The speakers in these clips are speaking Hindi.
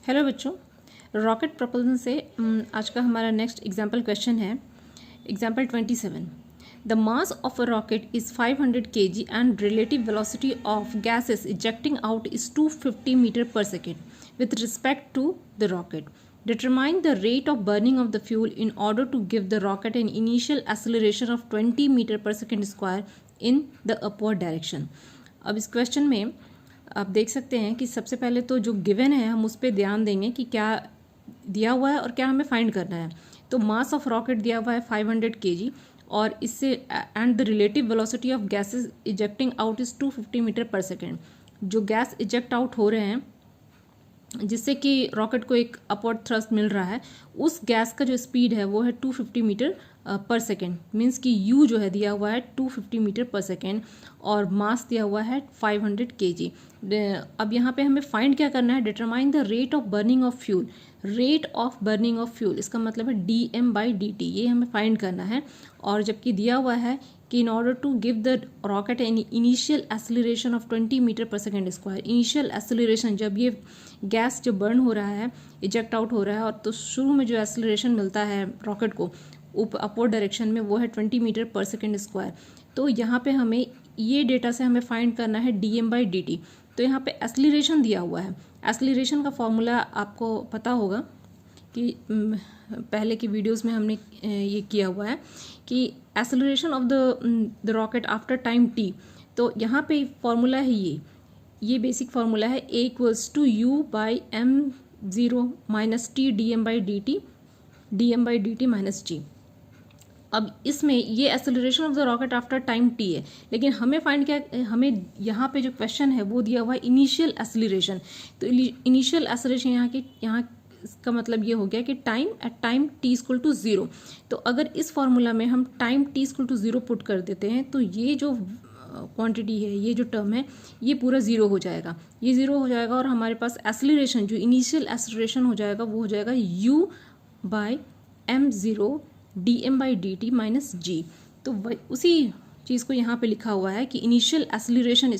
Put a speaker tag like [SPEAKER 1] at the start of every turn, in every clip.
[SPEAKER 1] हेलो बच्चों, रॉकेट प्रपोजन से आज का हमारा नेक्स्ट एग्जाम्पल क्वेश्चन है example 27। The mass of a rocket is 500 kg and relative velocity of gases ejecting out is 250 metre per second with respect to the rocket. Determine the rate of burning of the fuel in order to give the rocket an initial acceleration of 20 metre per second square in the upward direction। अब इस क्वेश्चन में आप देख सकते हैं कि सबसे पहले तो जो गिवन है हम उस पर ध्यान देंगे कि क्या दिया हुआ है और क्या हमें फाइंड करना है। तो मास ऑफ रॉकेट दिया हुआ है 500 kg और इससे and the relative velocity of gases ejecting out is 250 metre per second. जो गैस इजेक्ट आउट हो रहे हैं जिससे कि रॉकेट को एक अपवर्ड थ्रस्ट मिल रहा है, उस गैस का जो स्पीड है वो है 250 मीटर पर सेकेंड। मीन्स कि यू जो है दिया हुआ है 250 मीटर पर सेकेंड और मास दिया हुआ है 500 kg। अब यहाँ पे हमें फाइंड क्या करना है, determine the rate of burning of fuel. Rate of burning of fuel इसका मतलब है dm/dt, ये हमें फाइंड करना है। और जबकि दिया हुआ है कि in order to give the rocket an initial acceleration of 20 metre per second square. Initial acceleration जब ये गैस जो बर्न हो रहा है, इजेक्ट आउट हो रहा है, और तो शुरू में जो एक्सेलरेशन मिलता है रॉकेट को अपवर्ड डायरेक्शन में वो है 20 मीटर पर सेकेंड स्क्वायर। तो यहाँ पे हमें ये डेटा से हमें फाइंड करना है dm/dt। तो यहाँ पे एक्सेलरेशन दिया हुआ है। एक्सेलरेशन का फॉर्मूला आपको पता होगा कि पहले की वीडियोस में हमने ये किया हुआ है कि acceleration of the rocket after time t। तो यहाँ पे फॉर्मूला है ये बेसिक फार्मूला है a = u/m0 - t dm/dt -g। अब इसमें ये acceleration of the rocket after time t है, लेकिन हमें फाइंड क्या, हमें यहाँ पे जो क्वेश्चन है वो दिया हुआ है इनिशियल एक्सेलरेशन। तो इनिशियल एक्सेलरेशन यहाँ इसका मतलब ये हो गया कि टाइम t = 0। तो अगर इस फॉर्मूला में हम टाइम t = 0 पुट कर देते हैं तो ये जो क्वांटिटी है, ये जो टर्म है, ये पूरा ज़ीरो हो जाएगा। ये ज़ीरो हो जाएगा और हमारे पास एक्सेलरेशन जो इनिशियल एक्सेलरेशन हो जाएगा वो हो जाएगा u/m0 dm/dt -g। तो उसी चीज़ को यहाँ पे लिखा हुआ है कि initial acceleration =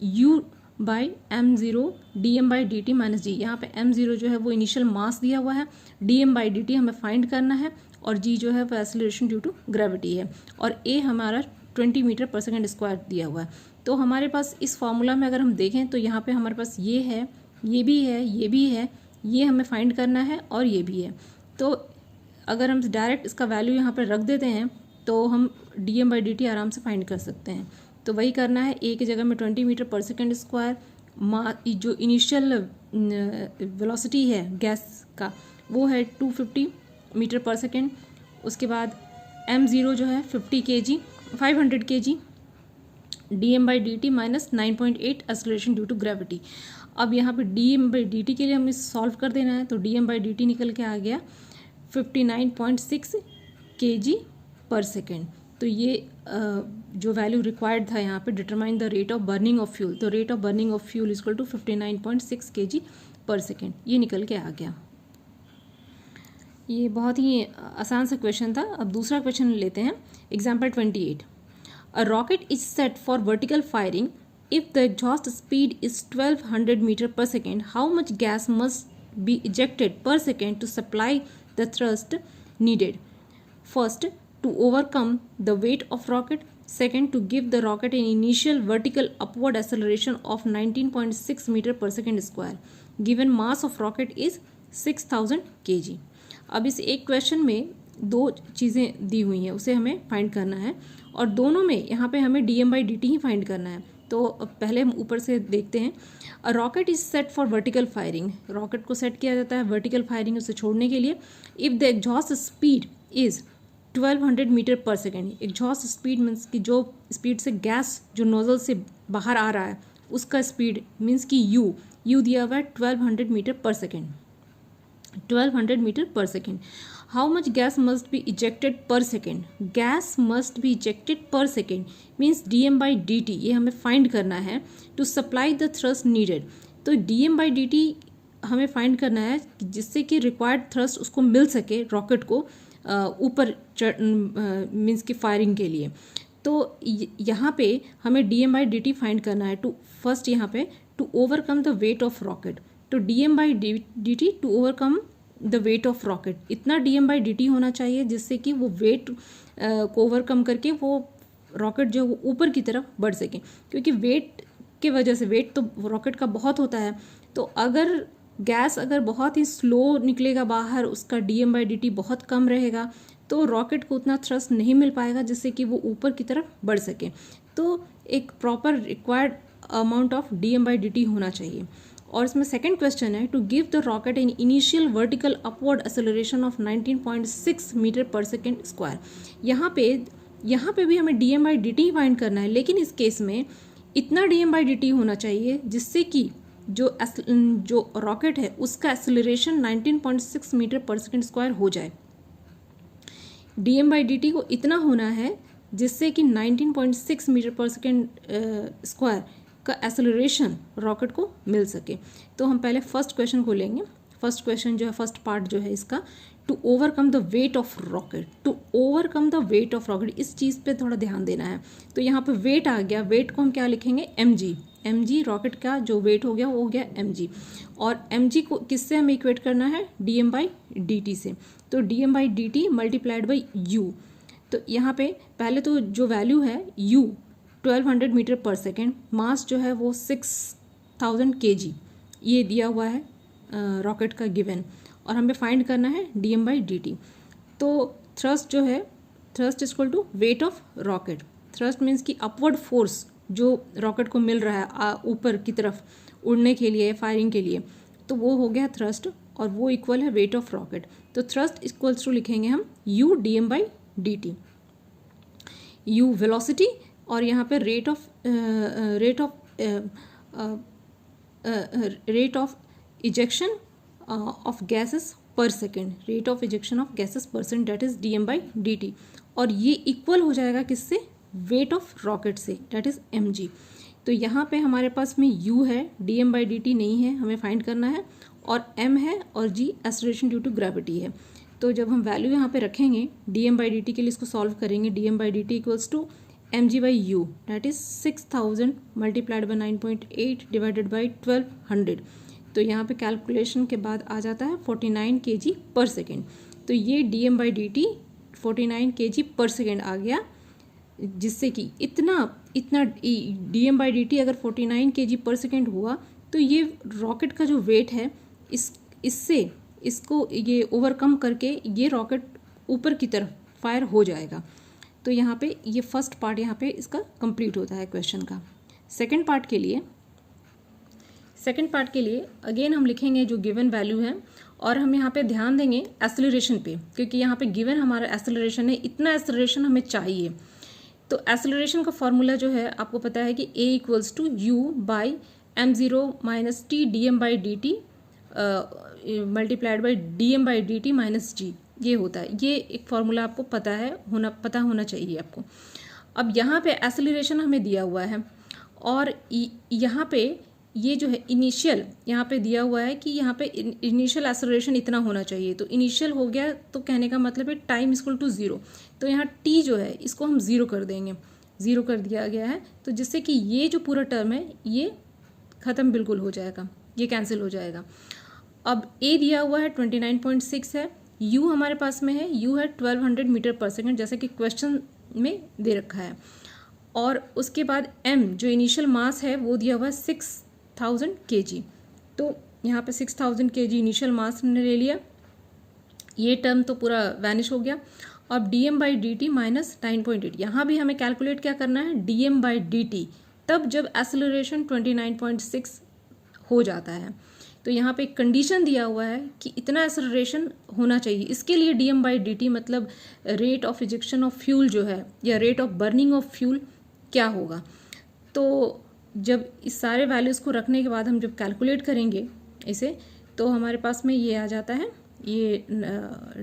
[SPEAKER 1] u/m0 dm/dt -g। यहाँ पे m0 जो है वो इनिशियल मास दिया हुआ है, dm/dt हमें फाइंड करना है और g जो है वो एक्सेलरेशन ड्यू टू ग्रेविटी है, और a हमारा 20 मीटर पर सेकेंड स्क्वायर दिया हुआ है। तो हमारे पास इस फॉर्मूला में अगर हम देखें तो यहाँ पे हमारे पास ये है, ये भी है, ये भी है, ये हमें फाइंड करना है और ये भी है। तो अगर हम डायरेक्ट इसका वैल्यू यहाँ पे रख देते हैं तो हम dm/dt आराम से फाइंड कर सकते हैं। तो वही करना है, a की जगह में 20 मीटर पर सेकेंड स्क्वायर, जो इनिशियल वेलोसिटी है गैस का वो है 250 मीटर पर सेकेंड। उसके बाद m0 जो है 500 kg dm/dt -9.8 acceleration due to gravity. अब यहाँ पे dm/dt के लिए हमें सॉल्व कर देना है, तो dm/dt निकल के आ गया 59.6 kg पर सेकेंड। तो ये जो वैल्यू रिक्वायर्ड था यहाँ पे, determine the rate of burning of fuel. तो rate of burning of fuel = 59.6 kg per second, ये निकल के आ गया। ये बहुत ही आसान सा क्वेश्चन था। अब दूसरा क्वेश्चन लेते हैं, example 28। A rocket is set for vertical firing if the exhaust speed is 1200 metre per second. How much gas must be ejected per second to supply the thrust needed? First, to overcome the weight of rocket. Second, to give the rocket an initial vertical upward acceleration of 19.6 meter per second square. Given mass of rocket is 6000 kg. अब इस एक क्वेश्चन में दो चीज़ें दी हुई हैं, उसे हमें फाइंड करना है, और दोनों में यहाँ पे हमें dm/dt ही फाइंड करना है। तो पहले हम ऊपर से देखते हैं। A rocket is set for vertical firing. Rocket को सेट किया जाता है वर्टिकल फायरिंग, उसे छोड़ने के लिए। If the exhaust speed is 1200 metre per second. Exhaust speed means कि जो स्पीड से गैस जो नोजल से बाहर आ रहा है उसका स्पीड मीन्स कि यू दिया हुआ है 1200 metre per second. 1200 metre per second. How much gas must be ejected per second? Gas must be ejected per second means dm/dt, ये हमें फाइंड करना है to supply the thrust needed. तो dm/dt हमें फाइंड करना है जिससे कि रिक्वायर्ड थ्रस्ट उसको मिल सके रॉकेट को ऊपर मीन्स की फायरिंग के लिए। तो यहाँ पे हमें dm/dt फाइंड करना है टू फर्स्ट यहाँ पे to overcome the weight of rocket. तो dm/dt to overcome the weight of rocket, इतना dm/dt होना चाहिए जिससे कि वो वेट को ओवरकम करके वो रॉकेट जो वो ऊपर की तरफ बढ़ सके, क्योंकि वेट के वजह से, वेट तो रॉकेट का बहुत होता है, तो अगर गैस अगर बहुत ही स्लो निकलेगा बाहर, उसका dm/dt बहुत कम रहेगा, तो रॉकेट को उतना थ्रस्ट नहीं मिल पाएगा जिससे कि वो ऊपर की तरफ बढ़ सके। तो एक proper required amount of dm/dt होना चाहिए। और इसमें सेकंड क्वेश्चन है, to give the rocket in initial vertical upward acceleration of 19.6 metre per second square. यहाँ पे भी हमें dm/dt फाइंड करना है, लेकिन इस केस में इतना dm/dt होना चाहिए जिससे कि जो रॉकेट है उसका acceleration 19.6 metre per second square हो जाए। dm/dt को इतना होना है जिससे कि 19.6 मीटर पर सेकेंड स्क्वायर का एक्सेलरेशन रॉकेट को मिल सके। तो हम पहले फर्स्ट क्वेश्चन को लेंगे। फर्स्ट क्वेश्चन जो है, फर्स्ट पार्ट जो है इसका, to overcome the weight of rocket, to overcome the weight of rocket, इस चीज़ पे थोड़ा ध्यान देना है। तो यहाँ पे वेट आ गया, वेट को हम क्या लिखेंगे, mg रॉकेट का जो वेट हो गया वो हो गया mg, और mg को किससे हमें इक्वेट करना है, dm/dt से। तो dm/dt मल्टीप्लाइड बाई u। तो यहाँ पे पहले तो जो वैल्यू है u 1200 मीटर पर सेकेंड, मास जो है वो 6000 kg ये दिया हुआ है रॉकेट का गिवन, और हमें फाइंड करना है dm/dt। तो थ्रस्ट जो है, thrust is equal to weight of rocket. Thrust means कि अपवर्ड फोर्स जो रॉकेट को मिल रहा है ऊपर की तरफ उड़ने के लिए, फायरिंग के लिए, तो वो हो गया थ्रस्ट, और वो इक्वल है वेट ऑफ रॉकेट। तो थ्रस्ट इक्वल्स टू लिखेंगे हम u dm/dt, u वेलोसिटी, और यहाँ पे rate of ejection of gases per second, rate of ejection of gases per second, that is dm/dt, और ये इक्वल हो जाएगा किससे, वेट ऑफ रॉकेट से, डेट इज mg। तो यहाँ पे हमारे पास में u है, dm/dt नहीं है, हमें फाइंड करना है, और m है, और g acceleration due to gravity है। तो जब हम वैल्यू यहाँ पे रखेंगे dm/dt के लिए, इसको सॉल्व करेंगे, dm/dt equals to mg/u, that is 6000 multiplied by 9.8 divided by 1200। तो यहाँ पे कैलकुलेशन के बाद आ जाता है 49 kg पर सेकेंड। तो ये dm/dt 49 kg पर सेकेंड आ गया, जिससे कि इतना dm/dt अगर 49 kg पर सेकेंड हुआ, तो ये रॉकेट का जो वेट है इसको ये ओवरकम करके ये रॉकेट ऊपर की तरफ फायर हो जाएगा। तो यहाँ पे ये फर्स्ट पार्ट यहाँ पे इसका कंप्लीट होता है क्वेश्चन का। सेकंड पार्ट के लिए अगेन हम लिखेंगे जो गिवन वैल्यू है, और हम यहाँ पे ध्यान देंगे एक्सेलरेशन पे, क्योंकि यहाँ पे गिवन हमारा एक्सेलरेशन है, इतना एक्सेलरेशन हमें चाहिए। तो एक्सेलरेशन का फॉर्मूला जो है आपको पता है कि a equals to u by m0 minus t dm/dt multiplied by dm/dt minus g, ये होता है। ये एक फॉर्मूला आपको पता होना चाहिए आपको। अब यहाँ पे एक्सेलरेशन हमें दिया हुआ है, और यहाँ पे ये जो है इनिशियल, यहाँ पे दिया हुआ है कि यहाँ पे इनिशियल एक्सेलरेशन इतना होना चाहिए। तो इनिशियल हो गया, तो कहने का मतलब है टाइम इक्वल टू 0। तो यहाँ t जो है इसको हम 0 कर देंगे, 0 कर दिया गया है, तो जिससे कि ये जो पूरा टर्म है ये ख़त्म बिल्कुल हो जाएगा, ये कैंसिल हो जाएगा। अब a दिया हुआ है 29.6 है, u हमारे पास में है, u है 1200 मीटर पर सेकेंड, जैसे कि क्वेश्चन में दे रखा है, और उसके बाद m जो इनिशियल मास है वो दिया हुआ है 6000 kg। तो यहाँ पे 6000 kg इनिशियल मास हमने ले लिया, ये टर्म तो पूरा वैनिश हो गया। अब dm/dt माइनस 9.8, यहाँ भी हमें कैलकुलेट क्या करना है, dm/dt, तब जब एक्सेलरेशन 29.6 हो जाता है। तो यहाँ पे एक कंडीशन दिया हुआ है कि इतना एक्सेलरेशन होना चाहिए, इसके लिए dm/dt मतलब rate of ejection of fuel जो है, या rate of burning of fuel क्या होगा। तो जब इस सारे वैल्यूज़ को रखने के बाद हम जब कैलकुलेट करेंगे इसे, तो हमारे पास में ये आ जाता है, ये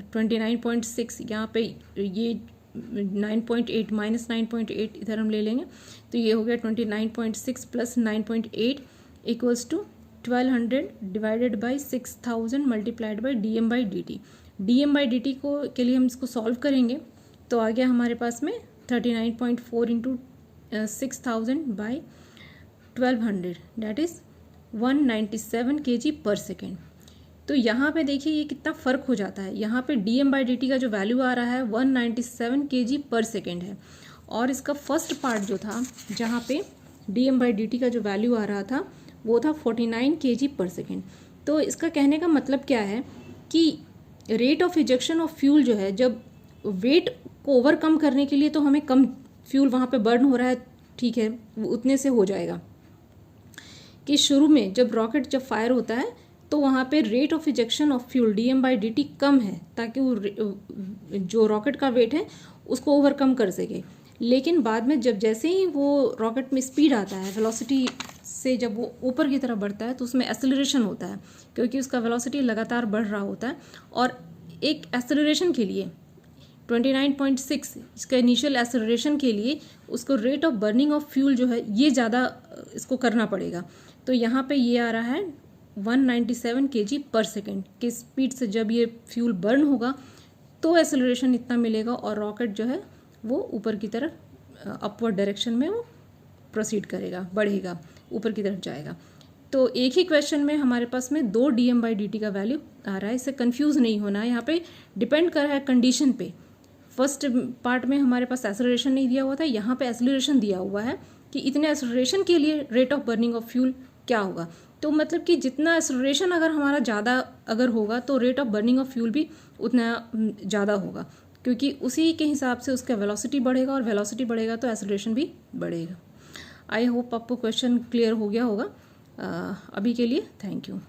[SPEAKER 1] 29.6, यहाँ पे ये 9.8 माइनस 9.8 इधर हम ले लेंगे, तो ये हो गया 29.6 plus 9.8 equals to 1200 divided by 6000 multiplied by dm/dt। dm/dt को के लिए हम इसको सॉल्व करेंगे, तो आ गया हमारे पास में 39.4 into 6000 by 1200, that is 197 kg per second. तो यहाँ पे देखिए ये कितना फ़र्क हो जाता है। यहाँ पे dm/dt का जो वैल्यू आ रहा है 197 kg पर सेकेंड है, और इसका फर्स्ट पार्ट जो था जहाँ पे dm/dt का जो वैल्यू आ रहा था वो था 49 kg पर सेकेंड। तो इसका कहने का मतलब क्या है कि rate of ejection of fuel जो है, जब वेट को ओवरकम करने के लिए तो हमें कम फ्यूल वहाँ पे बर्न हो रहा है, ठीक है, वो उतने से हो जाएगा कि शुरू में जब रॉकेट जब फायर होता है तो वहाँ पे rate of ejection of fuel dm/dt कम है, ताकि वो जो रॉकेट का वेट है उसको ओवरकम कर सके। लेकिन बाद में जब जैसे ही वो रॉकेट में स्पीड आता है, वेलोसिटी से जब वो ऊपर की तरफ बढ़ता है तो उसमें एक्सेलरेशन होता है, क्योंकि उसका वेलोसिटी लगातार बढ़ रहा होता है। और एक एक्सेलरेशन के लिए 29.6 इसका इनिशियल एक्सेलरेशन के लिए उसको rate of burning of fuel जो है ये ज़्यादा इसको करना पड़ेगा। तो यहाँ पे ये आ रहा है 197 kg पर सेकेंड की स्पीड से जब ये फ्यूल बर्न होगा तो एक्सेलरेशन इतना मिलेगा, और रॉकेट जो है वो ऊपर की तरफ अपवर्ड डायरेक्शन में वो प्रोसीड करेगा, बढ़ेगा, ऊपर की तरफ जाएगा। तो एक ही क्वेश्चन में हमारे पास में 2 dm/dt का वैल्यू आ रहा है, इससे कंफ्यूज नहीं होना है। यहाँ पे डिपेंड कर रहा है कंडीशन पे। फर्स्ट पार्ट में हमारे पास एक्सेलरेशन नहीं दिया हुआ था, यहाँ पे एक्सेलरेशन दिया हुआ है कि इतने एक्सेलरेशन के लिए rate of burning of fuel क्या होगा। तो मतलब कि जितना एक्सेलरेशन अगर हमारा ज़्यादा अगर होगा तो rate of burning of fuel भी उतना ज़्यादा होगा, क्योंकि उसी के हिसाब से उसका वेलोसिटी बढ़ेगा, और वेलोसिटी बढ़ेगा तो एक्सेलरेशन भी बढ़ेगा। आई होप आपको क्वेश्चन क्लियर हो गया होगा। अभी के लिए थैंक यू।